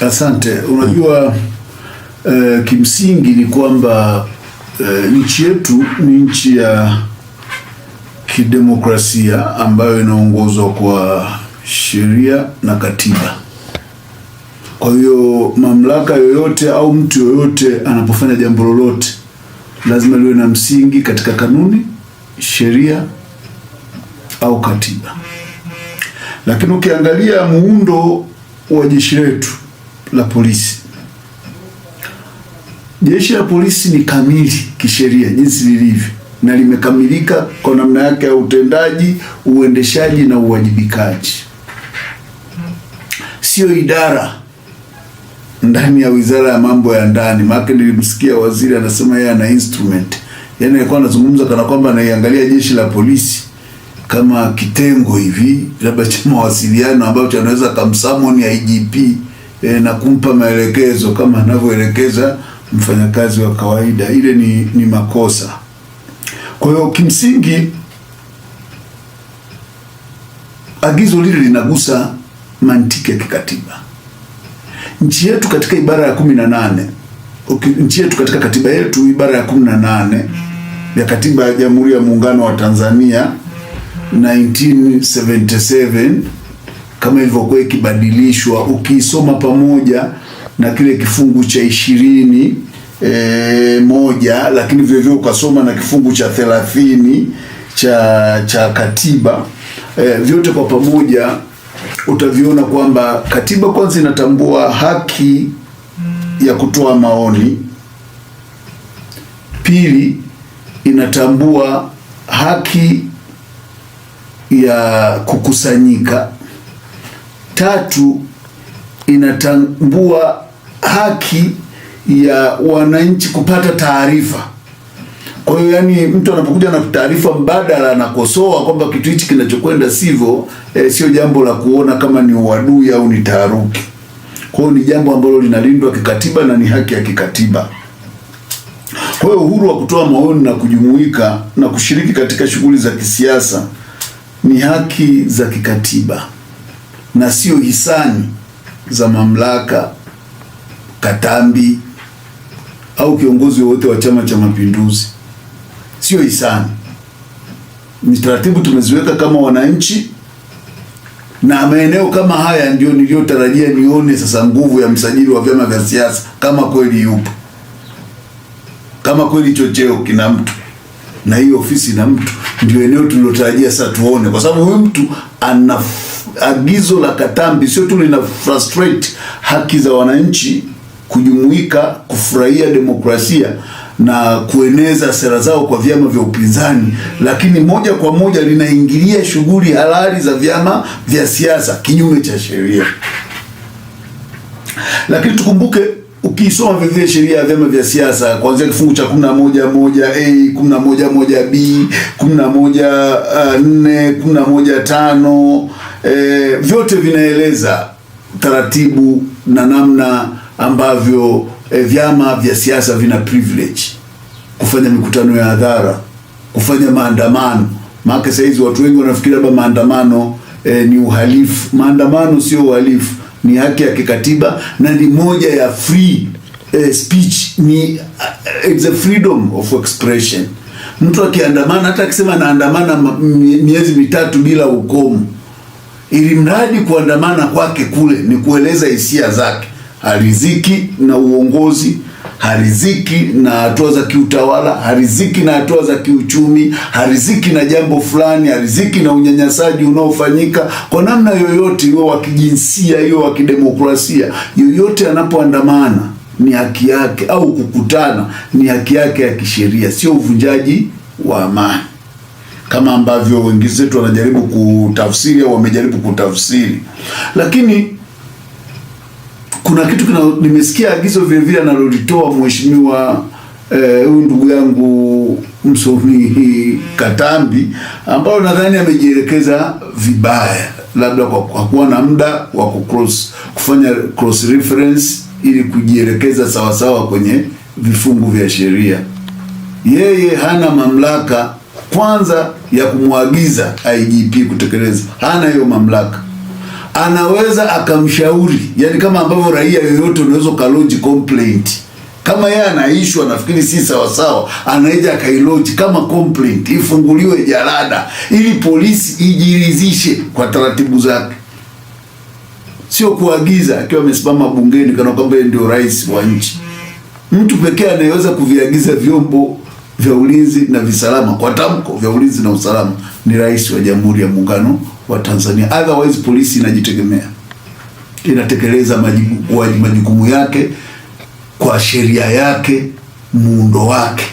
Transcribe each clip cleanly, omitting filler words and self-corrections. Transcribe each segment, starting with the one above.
Asante. Unajua kimsingi ni kwamba nchi yetu ni nchi ya kidemokrasia ambayo inaongozwa kwa sheria na katiba. Kwa hiyo mamlaka yoyote au mtu yoyote anapofanya jambo lolote lazima liwe na msingi katika kanuni, sheria au katiba. Lakini ukiangalia muundo wa jeshi letu la polisi, jeshi la polisi ni kamili kisheria jinsi lilivyo, na limekamilika kwa namna yake ya utendaji, uendeshaji na uwajibikaji. Sio idara ndani ya Wizara ya Mambo ya Ndani. Maana nilimsikia waziri anasema yeye ana instrument. Yaani alikuwa anazungumza kana kwamba anaiangalia jeshi la polisi kama kitengo hivi labda cha mawasiliano ambacho anaweza kumsummon IGP na kumpa maelekezo kama anavyoelekeza mfanyakazi wa kawaida. Ile ni makosa. Kwa hiyo kimsingi agizo lile linagusa mantiki ya kikatiba. Nchi yetu katika ibara ya 18, nchi yetu katika katiba yetu ibara ya 18 ya katiba ya Jamhuri ya Muungano wa Tanzania 1977 kama ilivyokuwa ikibadilishwa, ukisoma pamoja na kile kifungu cha 20 moja, lakini vile vile ukasoma na kifungu cha 30 cha katiba, vyote kwa pamoja utaviona kwamba katiba kwanza inatambua haki ya kutoa maoni. Pili, inatambua haki ya kukusanyika. Tatu, inatambua haki ya wananchi kupata taarifa. Kwa hiyo yani mtu anapokuja na taarifa mbadala anakosoa kwamba kitu hichi kinachokwenda sivyo, sio jambo la kuona kama ni uadui au ni taharuki. Kwa hiyo ni jambo ambalo linalindwa kikatiba na ni haki ya kikatiba. Kwa hiyo uhuru wa kutoa maoni na kujumuika na kushiriki katika shughuli za kisiasa ni haki za kikatiba na sio hisani za mamlaka, katambi au kiongozi wote wa Chama cha Mapinduzi. Sio hisani. Ni taratibu tumeziweka kama wananchi, na maeneo kama haya ndio niliyotarajia nione sasa nguvu ya msajili wa vyama vya siasa kama kweli yupo. Kama kweli chocheo kina mtu na hiyo ofisi na mtu, ndio eneo tulilotarajia sasa tuone, kwa sababu huyu mtu ana agizo la katambi, sio tu lina frustrate haki za wananchi kujumuika, kufurahia demokrasia na kueneza sera zao kwa vyama vya upinzani, lakini moja kwa moja linaingilia shughuli halali za vyama vya siasa kinyume cha sheria. Lakini tukumbuke, ukisoma vile sheria ya vyama vya siasa kuanzia kifungu cha 11(1)(a), 11(1)(b), 11(4), 11(5), vyote vinaeleza taratibu na namna ambavyo vyama vya siasa vina privilege kufanya mikutano ya hadhara, kufanya maandamano. Maana sasa hizi watu wengi wanafikiri labda maandamano ni uhalifu. Maandamano sio uhalifu, ni haki ya kikatiba na ni moja ya free speech, ni it's a freedom of expression. Mtu akiandamana, hata akisema anaandamana miezi mitatu bila ukomo, ili mradi kuandamana kwake kule ni kueleza hisia zake. Hariziki na uongozi, hariziki na hatua za kiutawala, hariziki na hatua za kiuchumi, hariziki na jambo fulani, hariziki na unyanyasaji unaofanyika kwa namna yoyote, iwe wa kijinsia, iwe wa kidemokrasia. Yoyote anapoandamana ni haki yake, au kukutana ni haki yake ya kisheria, sio uvunjaji wa amani kama ambavyo wengi wetu wanajaribu kutafsiri au wamejaribu kutafsiri. Lakini kuna kitu nimesikia agizo vile vile analolitoa mheshimiwa huyu ndugu yangu msomi Katambi, ambao nadhani amejielekeza vibaya, labda kwa kuwa na muda wa kufanya cross reference ili kujielekeza sawa sawa kwenye vifungu vya sheria. Yeye hana mamlaka kwanza ya kumwagiza IGP kutekeleza, hana hiyo mamlaka. anaweza akamshauri, yani kama ambavyo raia yoyote unaweza kaloji complaint. Kama yeye anaishwa, nafikiri si sawa sawa, anaeja akailoji kama complaint, ifunguliwe jalada ili polisi ijiridhishe kwa taratibu zake, sio kuagiza akiwa amesimama bungeni kana kwamba yeye ndio rais wa nchi. Mtu pekee anayeweza kuviagiza vyombo vya ulinzi na visalama kwa tamko vya ulinzi na usalama ni Rais wa Jamhuri ya Muungano wa Tanzania. Otherwise polisi inajitegemea, inatekeleza majukumu yake kwa sheria yake, muundo wake.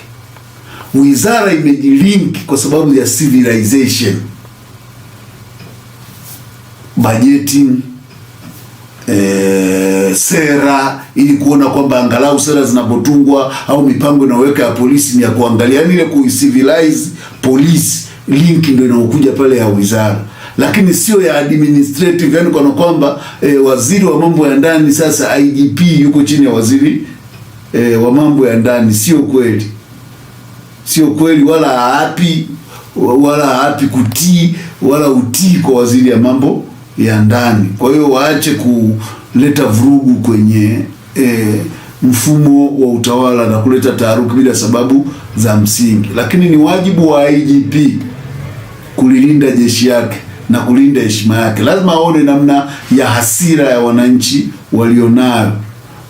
Wizara imejilink kwa sababu ya civilization, budgeting, sera, ili kuona kwamba angalau sera zinapotungwa au mipango inaweka ya polisi ni ya kuangalia, yani ile ku-civilize polisi, link ndio inaokuja pale ya wizara, lakini sio ya administrative, yani kwa kwamba waziri wa mambo ya ndani sasa IGP yuko chini ya waziri wa mambo ya ndani. Sio kweli, sio kweli, wala haapi kutii wala utii kwa waziri ya mambo ya ndani. Kwa hiyo waache kuleta vurugu kwenye mfumo wa utawala na kuleta taharuki bila sababu za msingi. Lakini ni wajibu wa IGP kulilinda jeshi yake na kulinda heshima yake. Lazima aone namna ya hasira ya wananchi walionayo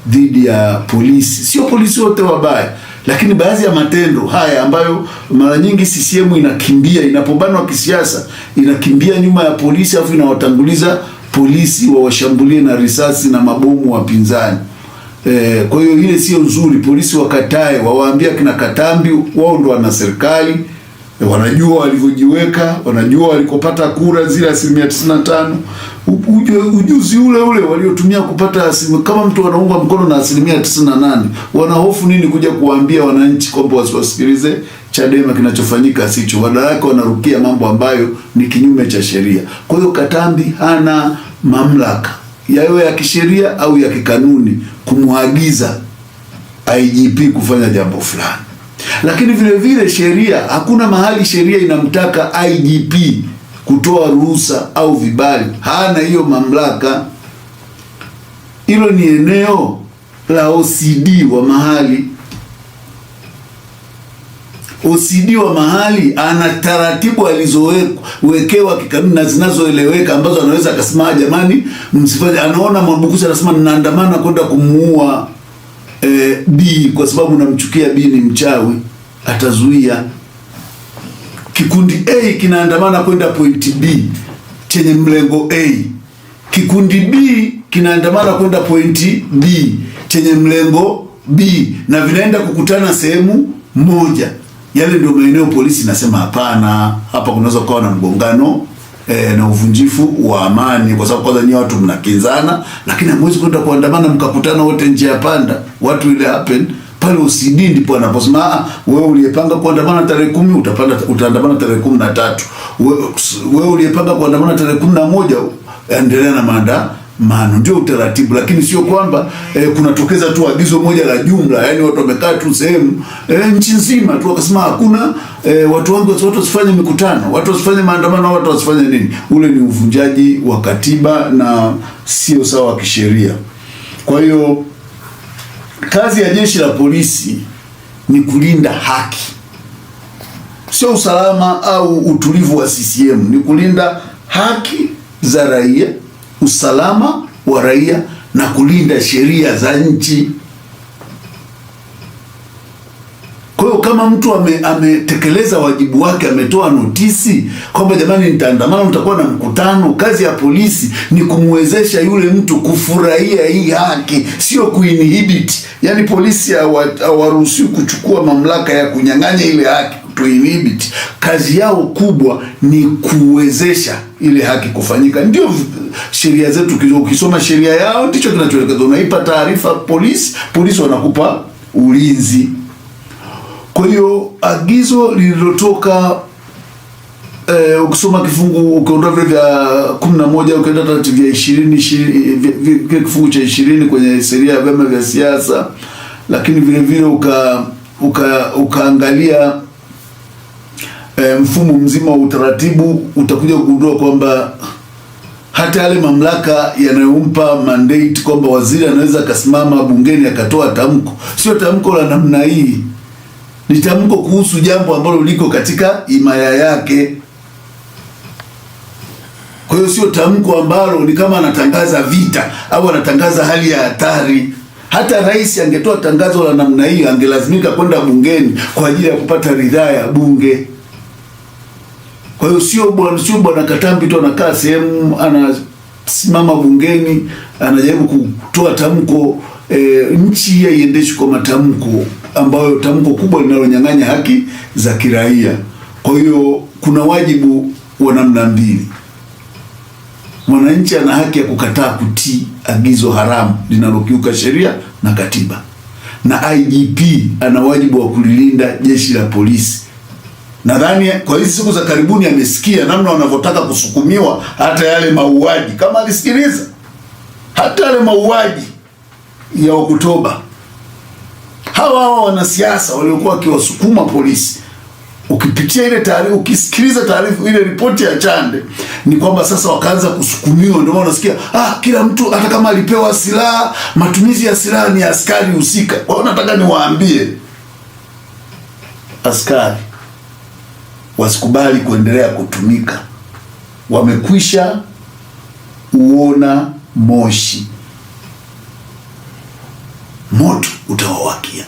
dhidi ya polisi. Sio polisi wote wabaya, lakini baadhi ya matendo haya ambayo mara nyingi CCM inakimbia, inapobanwa kisiasa, inakimbia nyuma ya polisi afu inawatanguliza polisi wawashambulie na risasi na mabomu wapinzani. Kwa hiyo ile sio nzuri. Polisi wakatae, wawaambia kina Katambi, wao ndo wana serikali, wanajua walivyojiweka, wanajua walikopata kura zile 95%. Ujuzi ule waliotumia kupata kama mtu anaunga mkono na 98%, wanahofu nini kuja kuambia wananchi kwamba wasiwasikilize Chadema? Kinachofanyika sicho, badala yake wanarukia mambo ambayo ni kinyume cha sheria. Kwa hiyo Katambi hana mamlaka yawe ya kisheria au ya kikanuni kumwagiza IGP kufanya jambo fulani. Lakini vile vile sheria, hakuna mahali sheria inamtaka IGP kutoa ruhusa au vibali. Hana hiyo mamlaka. Hilo ni eneo la OCD wa mahali. OCD wa mahali ana taratibu alizowekewa kikanuni na zinazoeleweka ambazo anaweza akasema jamani msifanye. Anaona Mwabukusi anasema ninaandamana kwenda kumuua B kwa sababu namchukia B ni mchawi, atazuia. Kikundi A kinaandamana kwenda point B chenye mlengo A. Kikundi B kinaandamana kwenda point B chenye mlengo B, na vinaenda kukutana sehemu moja. Yale ndio maeneo polisi nasema hapana, hapa kunaweza kuwa na mgongano na uvunjifu wa amani, kwa sababu kwanza nyinyi watu mnakinzana, lakini hamwezi kwenda kuandamana mkakutana wote njia panda. Watu ile happen pale OCD ndipo anaposema wewe uliyepanga kuandamana tarehe 10 utaandamana tarehe 13. Wewe uliyepanga kuandamana tarehe 11 endelea na maandamano. Ndio utaratibu, lakini sio kwamba kunatokeza tu agizo moja la jumla, yani watu wamekaa tu sehemu nchi nzima tu wakasema hakuna watu wangu watu wasifanye mikutano, watu wasifanye maandamano, watu wasifanye nini. Ule ni uvunjaji wa katiba na sio sawa kisheria. Kwa hiyo kazi ya jeshi la polisi ni kulinda haki, sio usalama au utulivu wa CCM. Ni kulinda haki za raia, usalama wa raia na kulinda sheria za nchi. Kwa hiyo kama mtu ametekeleza wajibu wake, ametoa notisi kwamba jamani nitaandamana, mtakuwa na mkutano, kazi ya polisi ni kumwezesha yule mtu kufurahia hii haki, sio kuinhibit. Yani polisi hawaruhusiwi kuchukua mamlaka ya kunyang'anya ile haki, kuinhibit. Kazi yao kubwa ni kuwezesha ile haki kufanyika. Ndio sheria zetu, ukisoma sheria yao ndicho kinachoelekeza. Unaipa taarifa polisi wanakupa ulinzi. Kwa hiyo agizo lililotoka ukisoma kifungu ukiondoa vile vya 11 ukaenda vya 20 kifungu cha 20 kwenye sheria ya vyama vya siasa, lakini vile vile ukaangalia mfumo mzima wa utaratibu, utakuja kugundua kwamba hata yale mamlaka yanayompa mandate kwamba waziri anaweza akasimama bungeni akatoa tamko, sio tamko la namna hii. Ni tamko kuhusu jambo ambalo liko katika himaya yake. Kwa hiyo sio tamko ambalo ni kama anatangaza vita au anatangaza hali ya hatari. Hata rais angetoa tangazo la namna hiyo angelazimika kwenda bungeni kwa ajili ya kupata ridhaa ya bunge. Kwa hiyo sio bwana Katambi tu anakaa sehemu anasimama bungeni anajaribu kutoa tamko, nchi iendeshwe kwa matamko ambayo tamko kubwa linalonyang'anya haki za kiraia. Kwa hiyo kuna wajibu wa namna mbili. Mwananchi ana haki ya kukataa kutii agizo haramu linalokiuka sheria na katiba, na IGP ana wajibu wa kulilinda jeshi la polisi. Nadhani kwa hizi siku za karibuni amesikia namna wanavyotaka kusukumiwa hata yale mauaji, kama alisikiliza, hata yale mauaji ya Oktoba. Hawa wanasiasa waliokuwa wakiwasukuma polisi, ukipitia ile taarifa, ukisikiliza taarifa ile ripoti ya Chande, ni kwamba sasa wakaanza kusukumiwa. Ndio maana unasikia kila mtu hata kama alipewa silaha, matumizi ya silaha ni askari husika. Kwa hiyo nataka niwaambie askari wasikubali kuendelea kutumika. Wamekwisha uona moshi, moto utawawakia.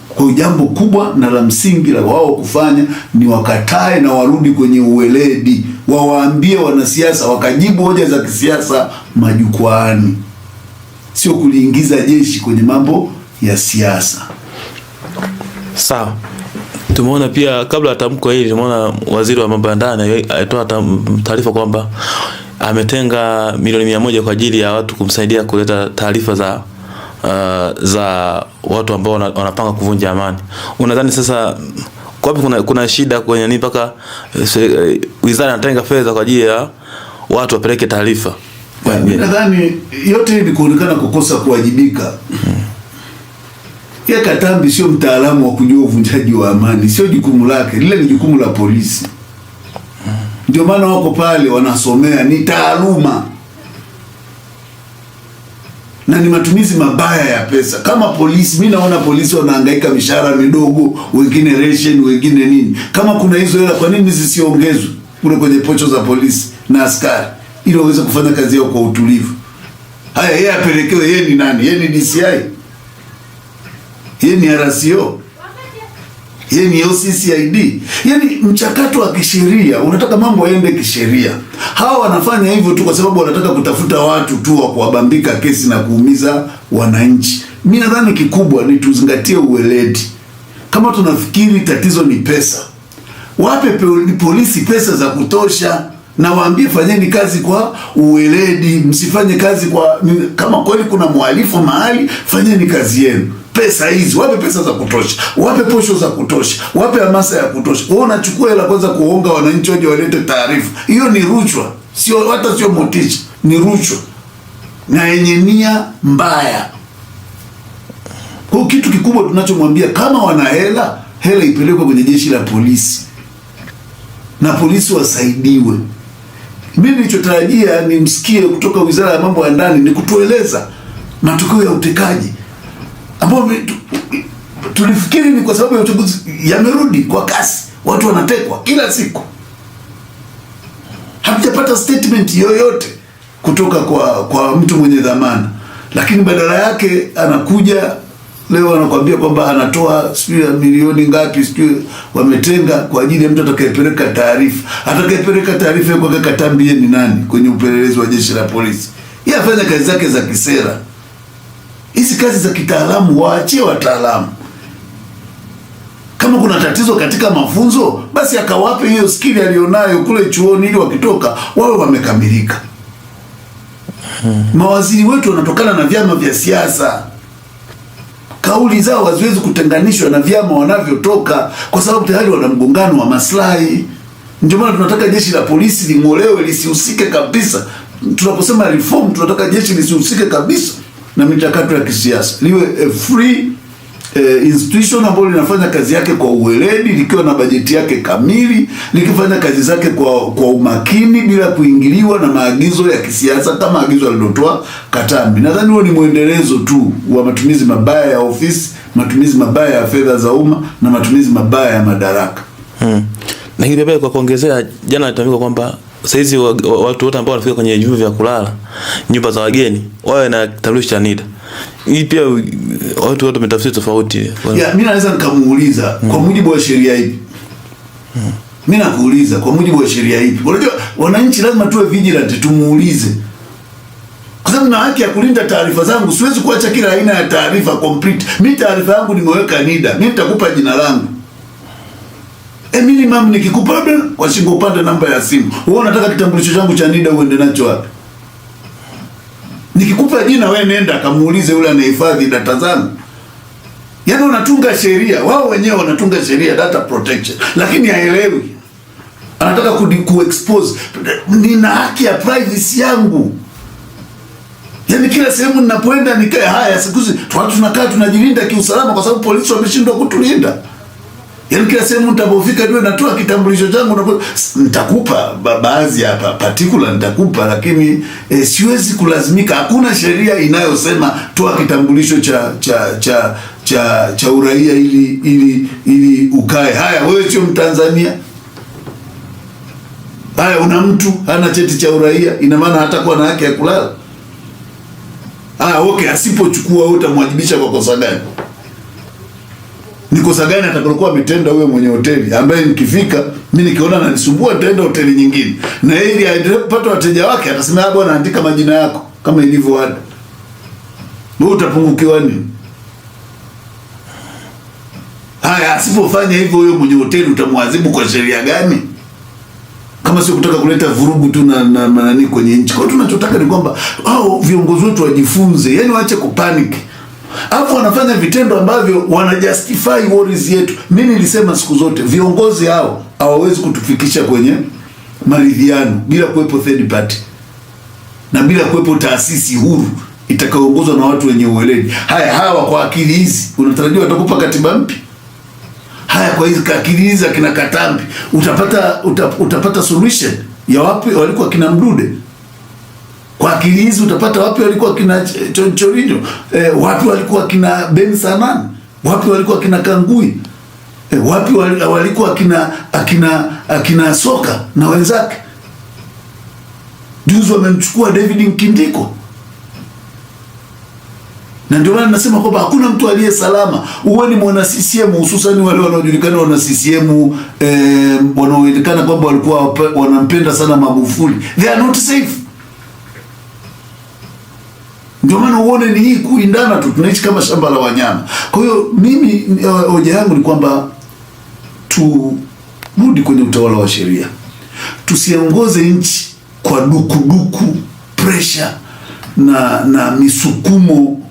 Kwa hiyo jambo kubwa na la msingi la wao kufanya ni wakatae na warudi kwenye uweledi, wawaambie wanasiasa wakajibu hoja za kisiasa majukwaani, sio kuliingiza jeshi kwenye mambo ya siasa. Sawa. Tumeona pia kabla ya tamko hili, tumeona waziri wa mambo ya ndani alitoa taarifa kwamba ametenga milioni 100 kwa ajili ya watu kumsaidia kuleta taarifa za watu ambao wanapanga kuvunja amani. Unadhani sasa kuna shida kwenye nini mpaka wizara inatenga fedha kwa ajili ya watu wapeleke taarifa? Nadhani yote ni kuonekana kukosa kuwajibika. Ya Katambi sio mtaalamu wa kujua uvunjaji wa amani, sio jukumu lake, lile ni jukumu la polisi. Ndio maana wako pale wanasomea, ni taaluma na ni matumizi mabaya ya pesa. Kama polisi, mimi naona polisi wanahangaika mishahara midogo, wengine ration, wengine nini. Kama kuna hizo hela, kwa nini zisiongezwe kule kwenye pocho za polisi na askari ili waweze kufanya kazi yao kwa utulivu? Haya, yeye apelekewe, yeye ni nani? Yeye ni DCI? Yeye ni RCO? Yeye ni OCCID? Yaani mchakato wa kisheria unataka mambo yaende kisheria. Hawa wanafanya hivyo tu kwa sababu wanataka kutafuta watu tu wa kuwabambika kesi na kuumiza wananchi. Mimi nadhani kikubwa ni tuzingatie uweledi. Kama tunafikiri tatizo ni pesa, wape polisi pesa za kutosha na waambie fanyeni kazi kwa uweledi, msifanye kazi kwa kama kweli kuna mhalifu mahali, fanyeni kazi yenu. Pesa hizi, wape pesa za kutosha, wape posho za kutosha, wape hamasa ya kutosha. Wewe unachukua hela kwanza kuonga wananchi waje walete taarifa. Hiyo ni rushwa, sio hata sio motisha, ni rushwa na yenye nia mbaya. Kwa kitu kikubwa tunachomwambia, kama wana hela, hela ipelekwe kwenye jeshi la polisi na polisi wasaidiwe. Mimi nilichotarajia nimsikie kutoka Wizara ya Mambo ya Ndani ni kutueleza matokeo ya utekaji ambao tulifikiri ni kwa sababu ya uchaguzi yamerudi kwa kasi, watu wanatekwa kila siku. Hatujapata statement yoyote kutoka kwa mtu mwenye dhamana, lakini badala yake anakuja leo anakuambia kwamba anatoa sijui milioni ngapi sijui wametenga kwa ajili ya mtu atakayepeleka taarifa. Atakayepeleka taarifa kwa Katambi ni nani kwenye upelelezi wa jeshi la polisi? Yeye afanya kazi zake za kisera. Hizi kazi za kitaalamu waachie wataalamu. Kama kuna tatizo katika mafunzo, basi akawape hiyo skill alionayo kule chuoni ili wakitoka wawe wamekamilika. Mawaziri wetu wanatokana na vyama vya siasa. Kauli zao haziwezi kutenganishwa na vyama wanavyotoka kwa sababu tayari wana mgongano wa maslahi. Ndio maana tunataka jeshi la polisi ling'olewe, lisihusike kabisa. Tunaposema reform, tunataka jeshi lisihusike kabisa na michakato ya kisiasa. Liwe a free institution ambalo linafanya kazi yake kwa uweledi, likiwa na bajeti yake kamili, likifanya kazi zake kwa umakini bila kuingiliwa na maagizo ya kisiasa kama agizo alilotoa Katambi. Nadhani huo ni mwendelezo tu wa matumizi mabaya ya ofisi, matumizi mabaya ya fedha za umma na matumizi mabaya ya madaraka. Na hili pia kwa kuongezea, jana alitamka kwamba saizi watu wote ambao wanafika kwenye vyumba vya kulala, nyumba za wageni, wawe na kitambulisho cha NIDA. Hii pia watu wote wametafsiri tofauti. Mimi naweza nikamuuliza kwa mujibu wa sheria ipi? Mimi nakuuliza kwa mujibu wa sheria ipi? Unajua wananchi lazima tuwe vigilant, tumuulize. Kwa sababu na haki ya kulinda taarifa zangu, siwezi kuacha kila aina ya taarifa complete. Mimi taarifa yangu nimeweka NIDA, mimi nitakupa jina langu. Minimum nikikupa labda kwa shingo upande namba ya simu. Wewe unataka kitambulisho changu cha NIDA uende nacho wapi? Nikikupa jina wewe nenda kamuulize yule anahifadhi data zangu. Yaani unatunga sheria, wao wenyewe wanatunga sheria data protection, lakini haelewi. Anataka ku-expose. Nina haki ya privacy yangu. Yaani kila sehemu ninapoenda nikae haya siku hizi watu tunakaa tunajilinda kiusalama kwa sababu polisi wameshindwa kutulinda. Yaani kila sehemu nitapofika ndio natoa kitambulisho changu, nitakupa baadhi ya particular nitakupa, lakini siwezi kulazimika. Hakuna sheria inayosema toa kitambulisho cha uraia ili ukae. Haya, wewe sio Mtanzania. Haya, una mtu hana cheti cha uraia, ina maana hatakuwa na haki ya kulala. Okay, asipochukua wewe utamwajibisha kwa kosa gani? Ni kosa gani atakalokuwa ametenda huyo mwenye hoteli ambaye nikifika mimi nikiona ananisumbua nitaenda hoteli nyingine, na ili apate wateja wake atasema bwana andika majina yako kama ilivyo ada. Wewe utapungukiwa nini? Haya, asipofanya hivyo huyo mwenye hoteli utamwadhibu kwa sheria gani? Kama sio kutaka kuleta vurugu tu na manani kwenye nchi. Kwa hiyo tunachotaka ni kwamba viongozi wetu wajifunze, yani waache kupanic. Hapo wanafanya vitendo ambavyo wanajustify worries yetu. Mimi nilisema siku zote viongozi hao hawawezi kutufikisha kwenye maridhiano bila kuwepo third party na bila kuwepo taasisi huru itakayoongozwa na watu wenye uweledi. Haya, hawa kwa akili hizi unatarajia watakupa katiba mpya? Haya, kwa hizi akili hizi akina Katambi utapata solution ya wapi walikuwa kina Mdude? Kwa akili hizi utapata wapi walikuwa kina Chonchorinyo? Wapi walikuwa kina Ben Sanan? Wapi walikuwa kina Kangui? Wapi walikuwa akina Soka na wenzake? Juzi wamemchukua David Nkindiko. Na ndio maana nasema kwamba hakuna mtu aliye salama. Uwe ni mwana CCM, hususan wale wanaojulikana wana CCM wanaojulikana kwamba walikuwa wanampenda sana Magufuli. They are not safe. Ndio maana uone ni hii kuindana tu, tunaishi kama shamba la wanyama. Kwa hiyo mimi hoja yangu ni kwamba turudi kwenye utawala wa sheria. Tusiongoze nchi kwa dukuduku, pressure na misukumo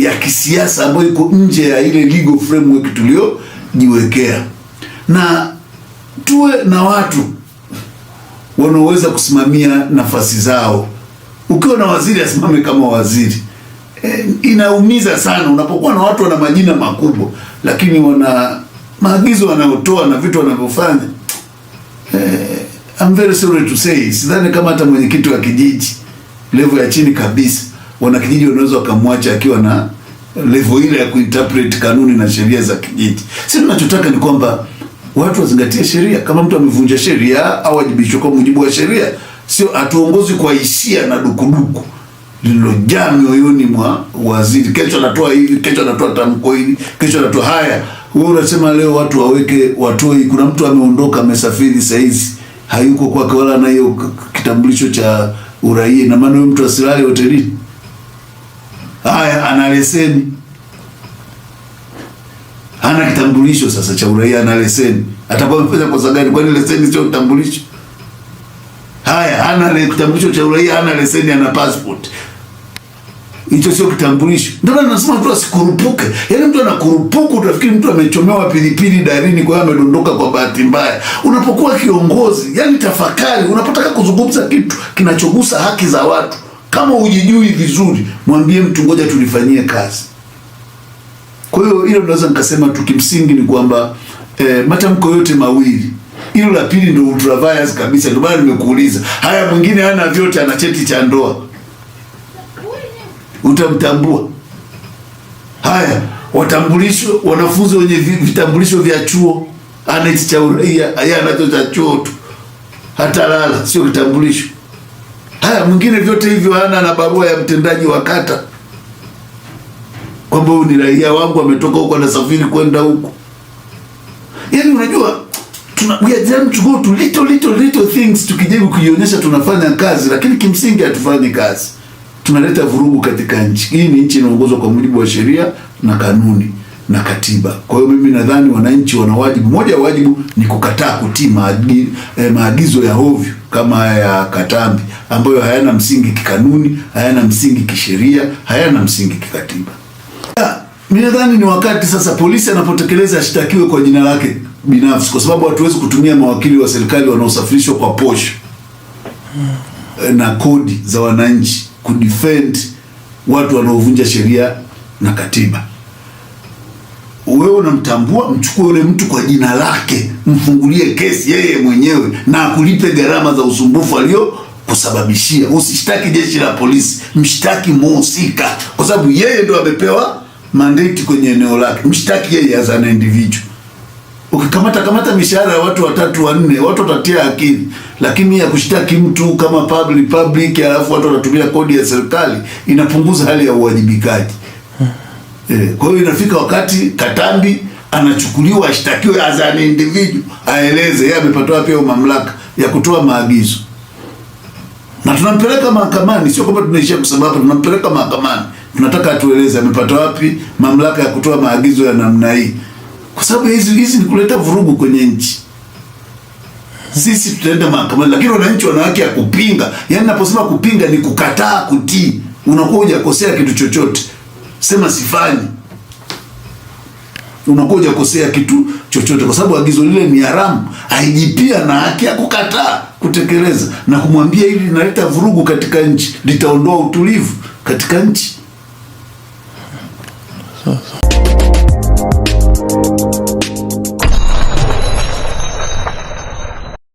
ya kisiasa ambayo iko nje ya ile legal framework tuliojiwekea. Na tuwe na watu wanaoweza kusimamia nafasi zao. Ukiwa na waziri asimame kama waziri. Inaumiza sana unapokuwa na watu wana majina makubwa lakini wana maagizo wanayotoa na vitu wanavyofanya. I'm very sorry to say, sidhani kama hata mwenyekiti wa kijiji level ya chini kabisa wana kijiji wanaweza kumwacha akiwa na level ile ya kuinterpret kanuni na sheria za kijiji. Sisi tunachotaka ni kwamba watu wazingatie sheria. Kama mtu amevunja sheria au wajibishwe kwa mujibu wa sheria. Sio atuongozi kwa hisia na dukuduku lililojaa mioyoni mwa waziri. Kesho anatoa hivi, kesho anatoa tamko hili, kesho anatoa haya. Wewe unasema leo watu watoi. Kuna mtu ameondoka amesafiri saizi, hayuko kwake wala na hiyo kitambulisho cha uraia, na maana huyo mtu asilale hotelini. Haya, ana leseni. Hana kitambulisho sasa cha uraia, ana leseni. Atakuwa amefanya kosa gani? Kwani leseni sio kitambulisho? Haya, hana kitambulisho cha uraia, hana leseni, ana passport. Hicho sio kitambulisho. Ndio nasema mtu asikurupuke. Yaani mtu anakurupuka utafikiri mtu amechomewa pilipili darini kwa hiyo amedondoka kwa bahati mbaya. Unapokuwa kiongozi, yani tafakari, unapotaka kuzungumza kitu kinachogusa haki za watu, kama hujijui vizuri, mwambie mtu ngoja tulifanyie kazi. Kwa hiyo hilo naweza nikasema tu kimsingi ni kwamba matamko yote mawili, hilo la pili ndio ultra vires kabisa. Ndio maana nimekuuliza, haya mwingine hana vyote, ana cheti cha ndoa, utamtambua? Haya watambulisho, wanafunzi wenye vitambulisho vya chuo, ana cheti cha uraia, haya anacho cha chuo tu, hata lala sio kitambulisho. Haya mwingine vyote hivyo hana, na barua ya mtendaji wa kata kwamba huyu ni raia wangu, ametoka huko anasafiri kwenda huko. Yaani unajua we are trying to go to little things, tukijaribu kuionyesha tunafanya kazi, lakini kimsingi hatufanyi kazi. Tunaleta vurugu katika nchi. Hii ni nchi inaongozwa kwa mujibu wa sheria na kanuni na katiba. Kwa hiyo mimi nadhani wananchi wana wajibu, moja wajibu ni kukataa kutii maagizo ya hovyo kama ya Katambi ambayo hayana msingi kikanuni, hayana msingi kisheria, hayana msingi kikatiba. Mimi nadhani ni wakati sasa polisi anapotekeleza ashtakiwe kwa jina lake binafsi, kwa sababu hatuwezi kutumia mawakili wa serikali wanaosafirishwa kwa posho na kodi za wananchi kudefend watu wanaovunja sheria na katiba. Wewe unamtambua, mchukue yule mtu kwa jina lake, mfungulie kesi yeye mwenyewe na akulipe gharama za usumbufu alio kusababishia. Usishtaki jeshi la polisi, mshtaki muhusika, kwa sababu yeye ndo amepewa mandate kwenye eneo lake. Mshtaki yeye as an individual. Ukikamata mishahara ya watu 3 4, watu watatia akili, lakini ya kushtaki mtu kama public alafu watu wanatumia kodi ya serikali inapunguza hali ya uwajibikaji. Kwa hiyo inafika wakati Katambi anachukuliwa ashtakiwe as an individual, aeleze yeye amepata wapi mamlaka ya kutoa maagizo. Na tunampeleka mahakamani, sio kwamba tunaishia kusema hapa, tunampeleka mahakamani. Tunataka atueleze amepata wapi mamlaka ya kutoa maagizo ya namna hii. Kwa sababu hizi ni kuleta vurugu kwenye nchi. Sisi tutaenda mahakamani, lakini wananchi wana haki ya kupinga. Yaani naposema kupinga ni kukataa kutii. Unakuwa hujakosea kitu chochote, sema sifanyi. Unakuwa hujakosea kitu chochote, kwa sababu agizo lile ni haramu. IGP ana haki ya kukataa kutekeleza na kumwambia hili linaleta vurugu katika nchi, litaondoa utulivu katika nchi.